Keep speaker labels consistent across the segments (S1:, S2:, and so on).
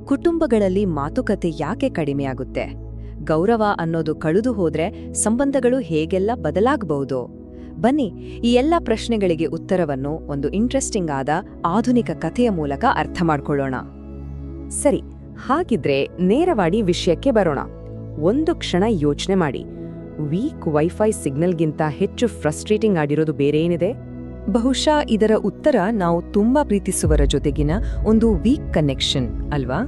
S1: ಕುಟುಂಬಗಳಲ್ಲಿ ಮಾತುಕತೆ ಯಾಕೆ ಕಡಿಮೆಯಾಗುತ್ತೆ? ಗೌರವ ಅನ್ನೋದು ಕಳೆದು ಹೋದ್ರೆ ಸಂಬಂಧಗಳು ಹೇಗೆಲ್ಲ ಬದಲಾಗಬಹುದು? ಬನ್ನಿ, ಈ ಎಲ್ಲ ಪ್ರಶ್ನೆಗಳಿಗೆ ಉತ್ತರವನ್ನು ಒಂದು ಇಂಟ್ರೆಸ್ಟಿಂಗ್ ಆದ ಆಧುನಿಕ ಕಥೆಯ ಮೂಲಕ ಅರ್ಥ ಮಾಡ್ಕೊಳ್ಳೋಣ. ಸರಿ, ಹಾಗಿದ್ರೆ ನೇರವಾಗಿ ವಿಷಯಕ್ಕೆ ಬರೋಣ. ಒಂದು ಕ್ಷಣ ಯೋಚನೆ ಮಾಡಿ, ವೀಕ್ ವೈಫೈ ಸಿಗ್ನಲ್ಗಿಂತ ಹೆಚ್ಚು ಫ್ರಸ್ಟ್ರೇಟಿಂಗ್ ಆಗಿರೋದು ಬೇರೆ ಏನಿದೆ? ಬಹುಶಃ ಇದರ ಉತ್ತರ ನಾವು ತುಂಬಾ ಪ್ರೀತಿಸುವರ ಜೊತೆಗಿನ ಒಂದು ವೀಕ್ ಕನೆಕ್ಷನ್ ಅಲ್ವಾ?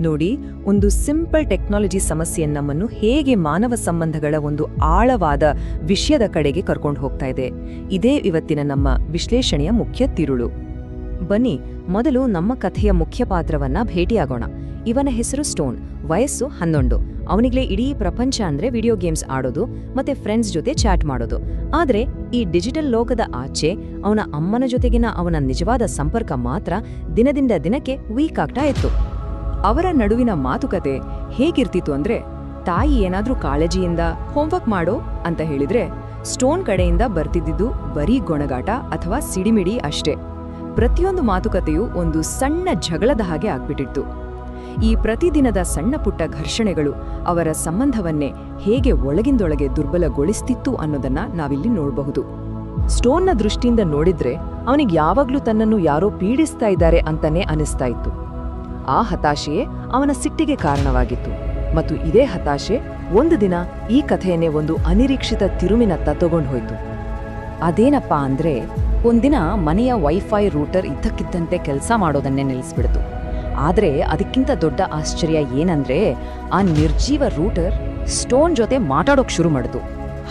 S1: ನೋಡಿ, ಒಂದು ಸಿಂಪಲ್ ಟೆಕ್ನಾಲಜಿ ಸಮಸ್ಯೆ ನಮ್ಮನ್ನು ಹೇಗೆ ಮಾನವ ಸಂಬಂಧಗಳ ಒಂದು ಆಳವಾದ ವಿಷಯದ ಕಡೆಗೆ ಕರ್ಕೊಂಡು ಹೋಗ್ತಾ ಇದೆ. ಇದೇ ಇವತ್ತಿನ ನಮ್ಮ ವಿಶ್ಲೇಷಣೆಯ ಮುಖ್ಯ ತಿರುಳು. ಬನ್ನಿ, ಮೊದಲು ನಮ್ಮ ಕಥೆಯ ಮುಖ್ಯ ಪಾತ್ರವನ್ನ ಭೇಟಿಯಾಗೋಣ. ಇವನ ಹೆಸರು ಸ್ಟೋನ್, ವಯಸ್ಸು 11. ಅವನಿಗ್ಲೇ ಇಡೀ ಪ್ರಪಂಚ ಅಂದ್ರೆ ವಿಡಿಯೋ ಗೇಮ್ಸ್ ಆಡೋದು ಮತ್ತೆ ಫ್ರೆಂಡ್ಸ್ ಜೊತೆ ಚಾಟ್ ಮಾಡೋದು. ಆದ್ರೆ ಈ ಡಿಜಿಟಲ್ ಲೋಕದ ಆಚೆ ಅವನ ಅಮ್ಮನ ಜೊತೆಗಿನ ಅವನ ನಿಜವಾದ ಸಂಪರ್ಕ ಮಾತ್ರ ದಿನದಿಂದ ದಿನಕ್ಕೆ ವೀಕ್ ಆಗ್ತಾ ಇತ್ತು. ಅವರ ನಡುವಿನ ಮಾತುಕತೆ ಹೇಗಿರ್ತಿತ್ತು ಅಂದ್ರೆ, ತಾಯಿ ಏನಾದ್ರೂ ಕಾಳಜಿಯಿಂದ ಹೋಮ್ವರ್ಕ್ ಮಾಡೋ ಅಂತ ಹೇಳಿದ್ರೆ ಸ್ಟೋನ್ ಕಡೆಯಿಂದ ಬರ್ತಿದ್ದಿದ್ದು ಬರೀ ಗೊಣಗಾಟ ಅಥವಾ ಸಿಡಿಮಿಡಿ ಅಷ್ಟೇ. ಪ್ರತಿಯೊಂದು ಮಾತುಕತೆಯೂ ಒಂದು ಸಣ್ಣ ಜಗಳದ ಹಾಗೆ ಆಗ್ಬಿಟ್ಟಿತ್ತು. ಈ ಪ್ರತಿದಿನದ ಸಣ್ಣ ಪುಟ್ಟ ಘರ್ಷಣೆಗಳು ಅವರ ಸಂಬಂಧವನ್ನೇ ಹೇಗೆ ಒಳಗಿಂದೊಳಗೆ ದುರ್ಬಲಗೊಳಿಸ್ತಿತ್ತು ಅನ್ನೋದನ್ನ ನಾವಿಲ್ಲಿ ನೋಡಬಹುದು. ಸ್ಟೋನ್ನ ದೃಷ್ಟಿಯಿಂದ ನೋಡಿದ್ರೆ ಅವನಿಗೆ ಯಾವಾಗ್ಲೂ ತನ್ನನ್ನು ಯಾರೋ ಪೀಡಿಸ್ತಾ ಇದ್ದಾರೆ ಅಂತಾನೆ ಅನಿಸ್ತಾ ಇತ್ತು. ಆ ಹತಾಶೆಯೇ ಅವನ ಸಿಟ್ಟಿಗೆ ಕಾರಣವಾಗಿತ್ತು. ಮತ್ತು ಇದೇ ಹತಾಶೆ ಒಂದು ದಿನ ಈ ಕಥೆಯನ್ನೇ ಒಂದು ಅನಿರೀಕ್ಷಿತ ತಿರುವಿನತ್ತ ತಗೊಂಡು ಹೋಯ್ತು. ಅದೇನಪ್ಪಾ ಅಂದ್ರೆ, ಒಂದಿನ ಮನೆಯ ವೈಫೈ ರೂಟರ್ ಇದ್ದಕ್ಕಿದ್ದಂತೆ ಕೆಲಸ ಮಾಡೋದನ್ನೇ ನಿಲ್ಲಿಸ್ಬಿಡ್ತು. ಆದ್ರೆ ಅದಕ್ಕಿಂತ ದೊಡ್ಡ ಆಶ್ಚರ್ಯ ಏನಂದ್ರೆ, ಆ ನಿರ್ಜೀವ ರೂಟರ್ ಸ್ಟೋನ್ ಜೊತೆ ಮಾತಾಡೋಕ್ ಶುರು ಮಾಡಿತು.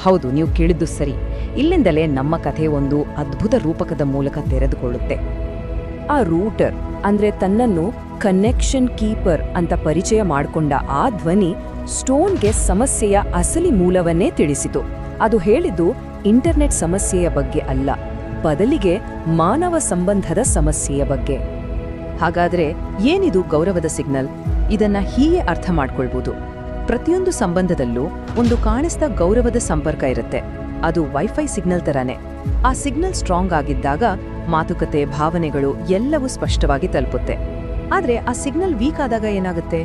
S1: ಹೌದು, ನೀವು ಕೇಳಿದ್ದು ಸರಿ. ಇಲ್ಲಿಂದಲೇ ನಮ್ಮ ಕಥೆ ಒಂದು ಅದ್ಭುತ ರೂಪಕದ ಮೂಲಕ ತೆರೆದುಕೊಳ್ಳುತ್ತೆ. ಆ ರೂಟರ್ ಅಂದ್ರೆ ತನ್ನನ್ನು ಕನೆಕ್ಷನ್ ಕೀಪರ್ ಅಂತ ಪರಿಚಯ ಮಾಡಿಕೊಂಡ ಆ ಧ್ವನಿ ಸ್ಟೋನ್ಗೆ ಸಮಸ್ಯೆಯ ಅಸಲಿ ಮೂಲವನ್ನೇ ತಿಳಿಸಿತು. ಅದು ಹೇಳಿದ್ದು ಇಂಟರ್ನೆಟ್ ಸಮಸ್ಯೆಯ ಬಗ್ಗೆ ಅಲ್ಲ, ಬದಲಿಗೆ ಮಾನವ ಸಂಬಂಧದ ಸಮಸ್ಯೆಯ ಬಗ್ಗೆ. ಹಾಗಾದ್ರೆ ಏನಿದು ಗೌರವದ ಸಿಗ್ನಲ್? ಇದನ್ನ ಹೀಗೆ ಅರ್ಥ ಮಾಡ್ಕೊಳ್ಬೋದು. ಪ್ರತಿಯೊಂದು ಸಂಬಂಧದಲ್ಲೂ ಒಂದು ಕಾಣಿಸ್ದ ಗೌರವದ ಸಂಪರ್ಕ ಇರುತ್ತೆ. ಅದು ವೈಫೈ ಸಿಗ್ನಲ್ ತರಾನೇ. ಆ ಸಿಗ್ನಲ್ ಸ್ಟ್ರಾಂಗ್ ಆಗಿದ್ದಾಗ ಮಾತುಕತೆ, ಭಾವನೆಗಳು ಎಲ್ಲವೂ ಸ್ಪಷ್ಟವಾಗಿ ತಲುಪುತ್ತೆ. ಆದ್ರೆ ಆ ಸಿಗ್ನಲ್ ವೀಕ್ ಆದಾಗ ಏನಾಗುತ್ತೆ?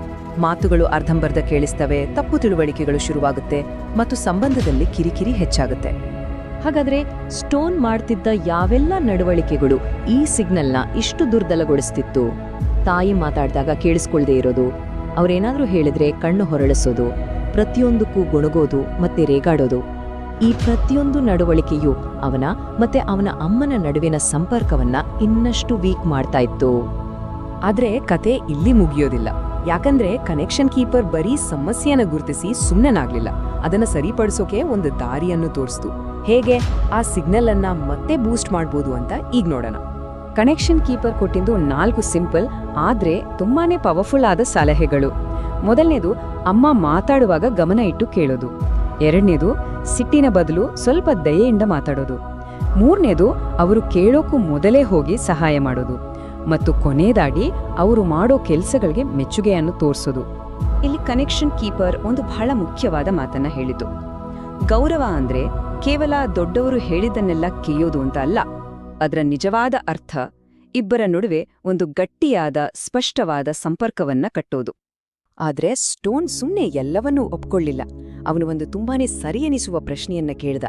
S1: ಮಾತುಗಳು ಅರ್ಧಂಬರ್ಧ ಕೇಳಿಸ್ತವೆ, ತಪ್ಪು ತಿಳುವಳಿಕೆಗಳು ಶುರುವಾಗುತ್ತೆ ಮತ್ತು ಸಂಬಂಧದಲ್ಲಿ ಕಿರಿಕಿರಿ ಹೆಚ್ಚಾಗುತ್ತೆ. ಹಾಗಾದ್ರೆ ಸ್ಟೋನ್ ಮಾಡ್ತಿದ್ದ ಯಾವೆಲ್ಲ ನಡವಳಿಕೆಗಳು ಈ ಸಿಗ್ನಲ್ನ ಇಷ್ಟು ದುರ್ಬಲಗೊಳಿಸ್ತಿತ್ತು? ತಾಯಿ ಮಾತಾಡಿದಾಗ ಕೇಳಿಸ್ಕೊಳ್ದೇ ಇರೋದು, ಅವ್ರೇನಾದ್ರೂ ಹೇಳಿದ್ರೆ ಕಣ್ಣು ಹೊರಳಿಸೋದು, ಪ್ರತಿಯೊಂದಕ್ಕೂ ಗೊಣಗೋದು ಮತ್ತೆ ರೇಗಾಡೋದು. ಈ ಪ್ರತಿಯೊಂದು ನಡವಳಿಕೆಯು ಅವನ ಮತ್ತೆ ಅವನ ಅಮ್ಮನ ನಡುವಿನ ಸಂಪರ್ಕವನ್ನ ಇನ್ನಷ್ಟು ವೀಕ್ ಮಾಡ್ತಾ ಇತ್ತು. ಆದ್ರೆ ಕತೆ ಇಲ್ಲಿ ಮುಗಿಯೋದಿಲ್ಲ. ಯಾಕಂದ್ರೆ ಕನೆಕ್ಷನ್ ಕೀಪರ್ ಬರೀ ಸಮಸ್ಯೆಯನ್ನ ಗುರುತಿಸಿ ಸುಮ್ಮನಾಗ್ಲಿಲ್ಲ, ಅದನ್ನ ಸರಿಪಡಿಸೋಕೆ ಒಂದು ದಾರಿಯನ್ನು ತೋರಿಸ್ತು. ಹೇಗೆ ಆ ಸಿಗ್ನಲ್ ಅನ್ನ ಮತ್ತೆ ಬೂಸ್ಟ್ ಮಾಡ್ಬೋದು ಅಂತ ಈಗ ನೋಡೋಣ. ಕನೆಕ್ಷನ್ ಕೀಪರ್ ಕೊಟ್ಟಿದ್ದು 4 ಸಿಂಪಲ್ ಆದ್ರೆ ತುಂಬಾನೇ ಪವರ್ಫುಲ್ ಆದ ಸಲಹೆಗಳು. ಮೊದಲನೇದು, ಅಮ್ಮ ಮಾತಾಡುವಾಗ ಗಮನ ಇಟ್ಟು ಕೇಳೋದು. ಎರಡನೇದು, ಸಿಟ್ಟಿನ ಬದಲು ಸ್ವಲ್ಪ ದಯೆಯಿಂದ ಮಾತಾಡೋದು. ಮೂರನೇದು, ಅವರು ಕೇಳೋಕ್ಕೂ ಮೊದಲೇ ಹೋಗಿ ಸಹಾಯ ಮಾಡೋದು. ಮತ್ತು ಕೊನೆಯದಾಗಿ, ಅವರು ಮಾಡೋ ಕೆಲಸಗಳಿಗೆ ಮೆಚ್ಚುಗೆಯನ್ನು ತೋರಿಸೋದು. ಇಲ್ಲಿ ಕನೆಕ್ಷನ್ ಕೀಪರ್ ಒಂದು ಬಹಳ ಮುಖ್ಯವಾದ ಮಾತನ್ನ ಹೇಳಿತು. ಗೌರವ ಅಂದ್ರೆ ಕೇವಲ ದೊಡ್ಡವರು ಹೇಳಿದ್ದನ್ನೆಲ್ಲ ಕೇಯೋದು ಅಂತ ಅಲ್ಲ. ಅದರ ನಿಜವಾದ ಅರ್ಥ ಇಬ್ಬರ ನಡುವೆ ಒಂದು ಗಟ್ಟಿಯಾದ ಸ್ಪಷ್ಟವಾದ ಸಂಪರ್ಕವನ್ನ ಕಟ್ಟೋದು. ಆದ್ರೆ ಸ್ಟೋನ್ ಸುಮ್ಮನೆ ಎಲ್ಲವನ್ನೂ ಒಪ್ಕೊಳ್ಳಿಲ್ಲ. ಅವನು ಒಂದು ತುಂಬಾನೇ ಸರಿ ಎನಿಸುವ ಪ್ರಶ್ನೆಯನ್ನ ಕೇಳ್ದ.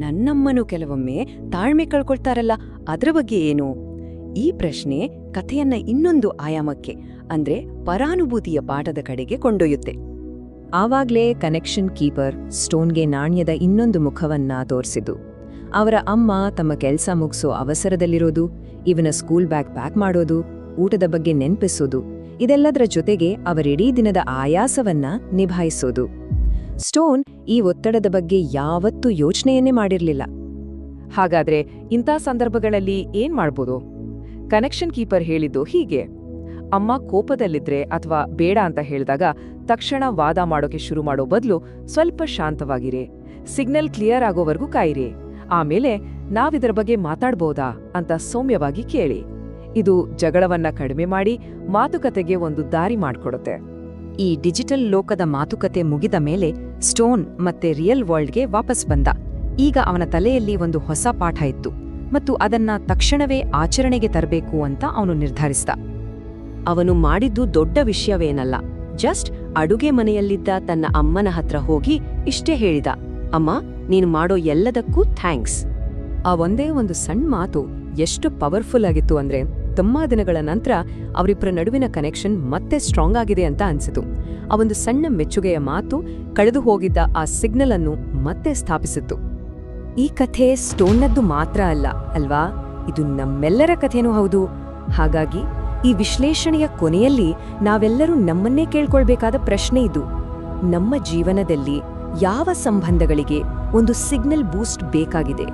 S1: ನನ್ನಮ್ಮನು ಕೆಲವೊಮ್ಮೆ ತಾಳ್ಮೆ ಕಳ್ಕೊಳ್ತಾರಲ್ಲ, ಅದರ ಬಗ್ಗೆ ಏನು? ಈ ಪ್ರಶ್ನೆ ಕಥೆಯನ್ನ ಇನ್ನೊಂದು ಆಯಾಮಕ್ಕೆ ಅಂದ್ರೆ ಪರಾನುಭೂತಿಯ ಪಾಠದ ಕಡೆಗೆ ಕೊಂಡೊಯ್ಯುತ್ತೆ. ಆವಾಗ್ಲೇ ಕನೆಕ್ಷನ್ ಕೀಪರ್ ಸ್ಟೋನ್ಗೆ ನಾಣ್ಯದ ಇನ್ನೊಂದು ಮುಖವನ್ನ ತೋರಿಸಿತು. ಅವರ ಅಮ್ಮ ತಮ್ಮ ಕೆಲಸ ಮುಗಿಸೋ ಅವಸರದಲ್ಲಿರೋದು, ಇವನ ಸ್ಕೂಲ್ ಬ್ಯಾಗ್ ಪ್ಯಾಕ್ ಮಾಡೋದು, ಊಟದ ಬಗ್ಗೆ ನೆನ್ಪಿಸೋದು, ಇದೆಲ್ಲದರ ಜೊತೆಗೆ ಅವರಿಡೀ ದಿನದ ಆಯಾಸವನ್ನ ನಿಭಾಯಿಸೋದು. ಸ್ಟೋನ್ ಈ ಒತ್ತಡದ ಬಗ್ಗೆ ಯಾವತ್ತೂ ಯೋಚನೆಯನ್ನೇ ಮಾಡಿರ್ಲಿಲ್ಲ. ಹಾಗಾದ್ರೆ ಇಂಥ ಸಂದರ್ಭಗಳಲ್ಲಿ ಏನ್ ಮಾಡ್ಬೋದು? ಕನೆಕ್ಷನ್ ಕೀಪರ್ ಹೇಳಿದ್ದು ಹೀಗೆ: ಅಮ್ಮ ಕೋಪದಲ್ಲಿದ್ರೆ ಅಥವಾ ಬೇಡ ಅಂತ ಹೇಳಿದಾಗ ತಕ್ಷಣ ವಾದ ಮಾಡೋಕೆ ಶುರು ಮಾಡೋ ಬದಲು ಸ್ವಲ್ಪ ಶಾಂತವಾಗಿರಿ, ಸಿಗ್ನಲ್ ಕ್ಲಿಯರ್ ಆಗೋವರೆಗೂ ಕಾಯಿರಿ, ಆಮೇಲೆ ನಾವಿದರ ಬಗ್ಗೆ ಮಾತಾಡ್ಬೋದಾ ಅಂತ ಸೌಮ್ಯವಾಗಿ ಕೇಳಿ. ಇದು ಜಗಳವನ್ನ ಕಡಿಮೆ ಮಾಡಿ ಮಾತುಕತೆಗೆ ಒಂದು ದಾರಿ ಮಾಡ್ಕೊಡುತ್ತೆ. ಈ ಡಿಜಿಟಲ್ ಲೋಕದ ಮಾತುಕತೆ ಮುಗಿದ ಮೇಲೆ ಸ್ಟೋನ್ ಮತ್ತೆ ರಿಯಲ್ ವರ್ಲ್ಡ್ಗೆ ವಾಪಸ್ ಬಂದ. ಈಗ ಅವನ ತಲೆಯಲ್ಲಿ ಒಂದು ಹೊಸ ಪಾಠ ಇತ್ತು ಮತ್ತು ಅದನ್ನ ತಕ್ಷಣವೇ ಆಚರಣೆಗೆ ತರಬೇಕು ಅಂತ ಅವನು ನಿರ್ಧರಿಸಿದ.
S2: ಅವನು ಮಾಡಿದ್ದು ದೊಡ್ಡ ವಿಷಯವೇನಲ್ಲ. ಜಸ್ಟ್ ಅಡುಗೆ ಮನೆಯಲ್ಲಿದ್ದ ತನ್ನ ಅಮ್ಮನ ಹತ್ರ ಹೋಗಿ ಇಷ್ಟೇ ಹೇಳಿದ, ಅಮ್ಮ, ನೀನು ಮಾಡೋ ಎಲ್ಲದಕ್ಕೂ ಥ್ಯಾಂಕ್ಸ್.
S1: ಆ ಒಂದೇ ಒಂದು ಸಣ್ಣ ಮಾತು ಎಷ್ಟು ಪವರ್ಫುಲ್ ಆಗಿತ್ತು ಅಂದ್ರೆ ತುಂಬಾ ದಿನಗಳ ನಂತರ ಅವರಿಬ್ಬರ ನಡುವಿನ ಕನೆಕ್ಷನ್ ಮತ್ತೆ ಸ್ಟ್ರಾಂಗ್ ಆಗಿದೆ ಅಂತ ಅನ್ಸಿತು. ಆ ಒಂದು ಸಣ್ಣ ಮೆಚ್ಚುಗೆಯ ಮಾತು ಕಳೆದು ಹೋಗಿದ್ದ ಆ ಸಿಗ್ನಲ್ ಅನ್ನು ಮತ್ತೆ ಸ್ಥಾಪಿಸಿತ್ತು. ಈ ಕಥೆ ಸ್ಟೋನ್ನದ್ದು ಮಾತ್ರ ಅಲ್ಲ ಅಲ್ವಾ, ಇದು ನಮ್ಮೆಲ್ಲರ ಕಥೆನೂ ಹೌದು. ಹಾಗಾಗಿ ಈ ವಿಶ್ಲೇಷಣೆಯ ಕೊನೆಯಲ್ಲಿ ನಾವೆಲ್ಲರೂ ನಮ್ಮನ್ನೇ ಕೇಳ್ಕೊಳ್ಬೇಕಾದ ಪ್ರಶ್ನೆ ಇದು: ನಮ್ಮ ಜೀವನದಲ್ಲಿ ಯಾವ ಸಂಬಂಧಗಳಿಗೆ ಒಂದು ಸಿಗ್ನಲ್ ಬೂಸ್ಟ್ ಬೇಕಾಗಿದೆ?